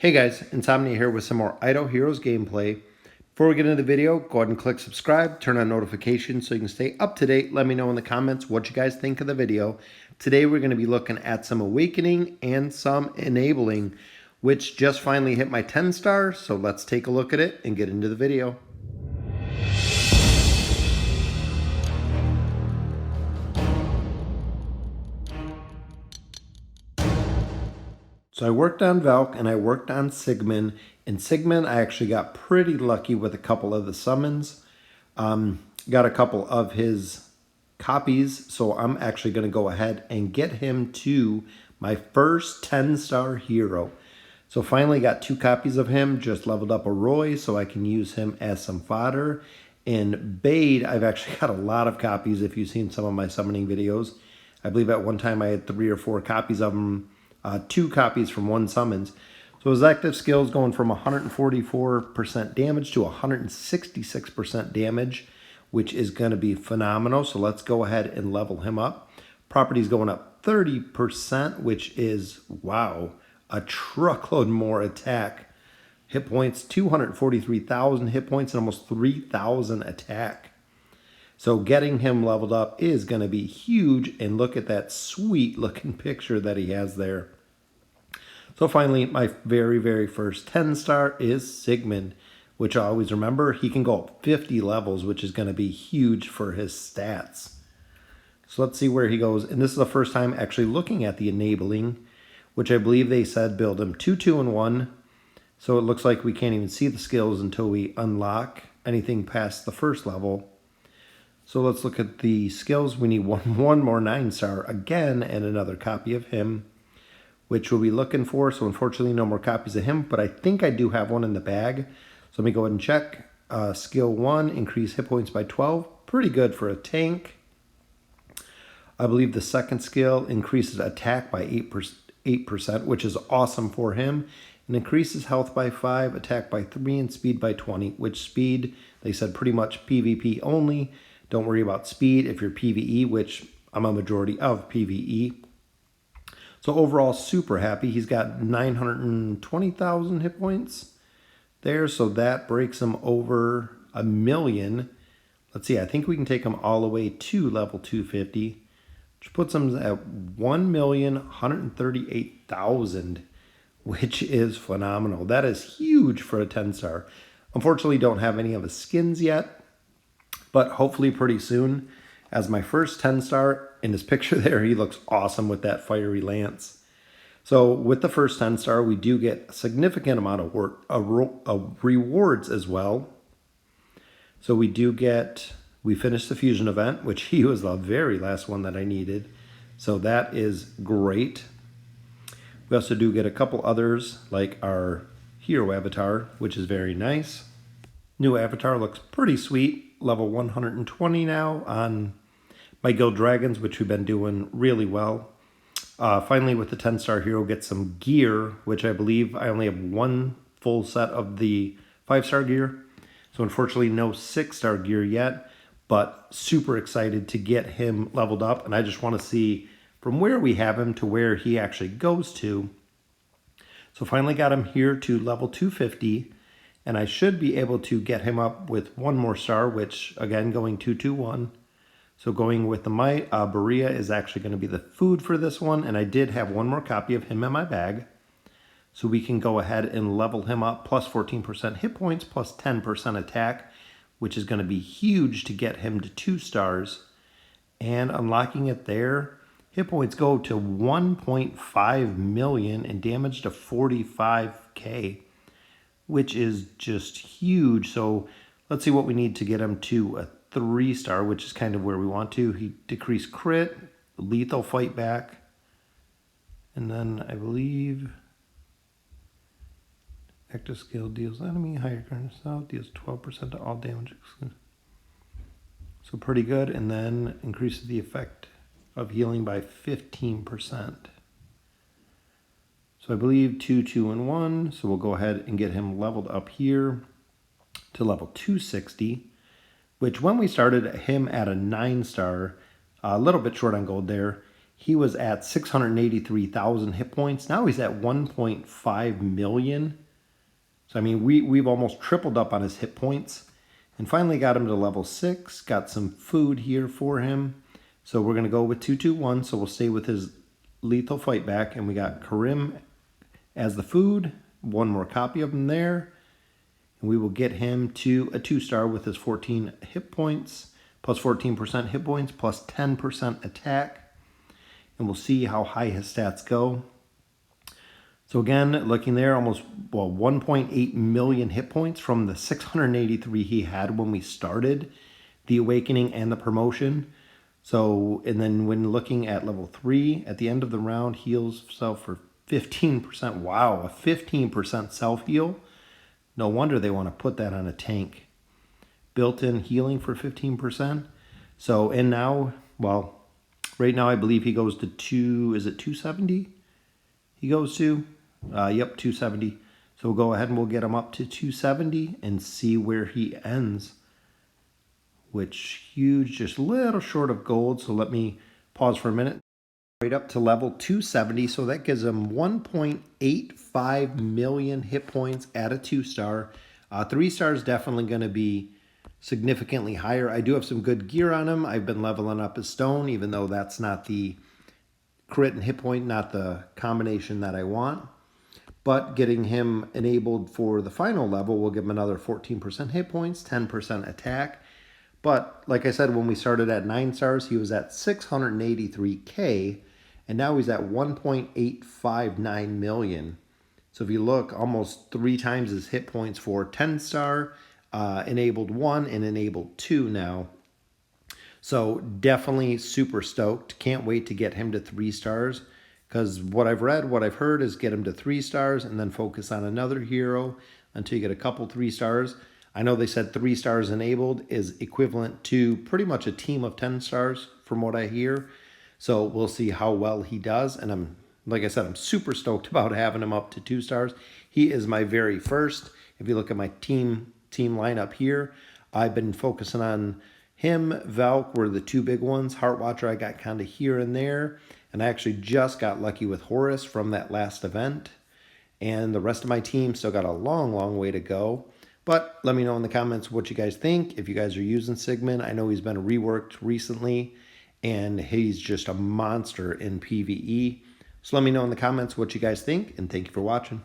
Hey guys, Insomnia here with some more Idle Heroes gameplay. Before we get into the video, go ahead and click subscribe, turn on notifications so you can stay up to date. Let me know in the comments what you guys think of the video. Today we're going to be looking at some awakening and some enabling, which just finally hit my 10 star, so let's take a look at it and get into the video. So I worked on Valk and I worked on Sigmund. In Sigmund, I actually got pretty lucky with a couple of the summons. Got a couple of his copies, so I'm actually going to go ahead and get him to my first 10-star hero. So finally got 2 copies of him, just leveled up a Roy so I can use him as some fodder. In Bade, I've actually got a lot of copies if you've seen some of my summoning videos. I believe at one time I had 3 or 4 copies of him. 2 copies from 1 summons. So his active skills going from 144% damage to 166% damage, which is going to be phenomenal. So let's go ahead and level him up. Property's going up 30%, which is, wow, a truckload more attack. Hit points, 243,000 hit points and almost 3,000 attack. So getting him leveled up is going to be huge, and look at that sweet looking picture that he has there. So finally, my very, very first 10-star is Sigmund, which I always remember, he can go up 50 levels, which is going to be huge for his stats. So let's see where he goes. And this is the first time actually looking at the enabling, which I believe they said build him 2, 2, and 1. So it looks like we can't even see the skills until we unlock anything past the first level. So let's look at the skills. We need one more 9-star again and another copy of him, which we'll be looking for. So unfortunately, no more copies of him, but I think I do have one in the bag. So let me go ahead and check. Skill 1, increase hit points by 12. Pretty good for a tank. I believe the second skill increases attack by 8%, which is awesome for him. And increases health by 5, attack by 3, and speed by 20, which speed, they said pretty much PvP only. Don't worry about speed if you're PvE, which I'm a majority of PvE. So overall, super happy. He's got 920,000 hit points there, so that breaks him over 1 million. Let's see, I think we can take him all the way to level 250, which puts him at 1,138,000, which is phenomenal. That is huge for a 10-star. Unfortunately, don't have any of his skins yet, but hopefully pretty soon. As my first 10-star, in his picture there, he looks awesome with that fiery lance. So with the first 10-star, we do get a significant amount of rewards as well. So we finished the fusion event, which he was the very last one that I needed. So that is great. We also do get a couple others, like our hero avatar, which is very nice. New avatar looks pretty sweet. Level 120 now on my Guild Dragons, which we've been doing really well. Finally, with the 10-star hero, get some gear, which I believe I only have 1 full set of the 5-star gear. So unfortunately, no 6-star gear yet, but super excited to get him leveled up. And I just want to see from where we have him to where he actually goes to. So finally got him here to level 250. And I should be able to get him up with 1 more star, which, again, going 221. So going with the Might, Berea is actually going to be the food for this one. And I did have 1 more copy of him in my bag. So we can go ahead and level him up, plus 14% hit points, plus 10% attack, which is going to be huge to get him to 2 stars. And unlocking it there, hit points go to 1.5 million and damage to 45k. Which is just huge. So let's see what we need to get him to a 3-star, which is kind of where we want to. He decreased crit, lethal fight back, and then I believe active skill deals enemy higher current south, deals 12% to all damage. So pretty good, and then increases the effect of healing by 15%. So I believe 2, 2, and 1. So we'll go ahead and get him leveled up here to level 260, which when we started him at a 9-star, a little bit short on gold there, He was at 683,000 hit points. Now he's at 1.5 million. So, I mean, we've almost tripled up on his hit points. And finally got him to level 6. Got some food here for him. So we're going to go with 221. So we'll stay with his lethal fight back. And we got Karim as the food. One more copy of him there. And we will get him to a 2-star with his 14 hit points. Plus 14% hit points. Plus 10% attack. And we'll see how high his stats go. So again, looking there, almost 1.8 million hit points from the 683 he had when we started the Awakening and the promotion. So, and then when looking at level 3, at the end of the round, heals himself for 15%. Wow, a 15% self-heal. No wonder they want to put that on a tank. Built-in healing for 15%. So, and now, well, right now I believe he goes to 270? He goes to? Yep, 270. So we'll go ahead and we'll get him up to 270 and see where he ends. Which huge, just a little short of gold. So let me pause for a minute. Right up to level 270. So that gives him 1.85 million hit points at a 2-star. 3 stars definitely going to be significantly higher. I do have some good gear on him. I've been leveling up his stone, even though that's not the crit and hit point, not the combination that I want. But getting him enabled for the final level will give him another 14% hit points, 10% attack. But like I said, when we started at 9 stars, he was at 683K, and now he's at 1.859 million. So if you look, almost 3 times his hit points for 10-star, enabled 1 and enabled 2 now. So definitely super stoked. Can't wait to get him to 3 stars. Because what I've read, what I've heard is get him to 3 stars and then focus on another hero until you get a couple 3 stars. I know they said 3 stars enabled is equivalent to pretty much a team of 10 stars from what I hear. So we'll see how well he does. And like I said, I'm super stoked about having him up to 2 stars. He is my very first. If you look at my team lineup here, I've been focusing on him, Valk were the 2 big ones. Heartwatcher I got kind of here and there. And I actually just got lucky with Horus from that last event. And the rest of my team still got a long, long way to go. But let me know in the comments what you guys think. If you guys are using Sigmund, I know he's been reworked recently. And he's just a monster in PvE. So let me know in the comments what you guys think. And thank you for watching.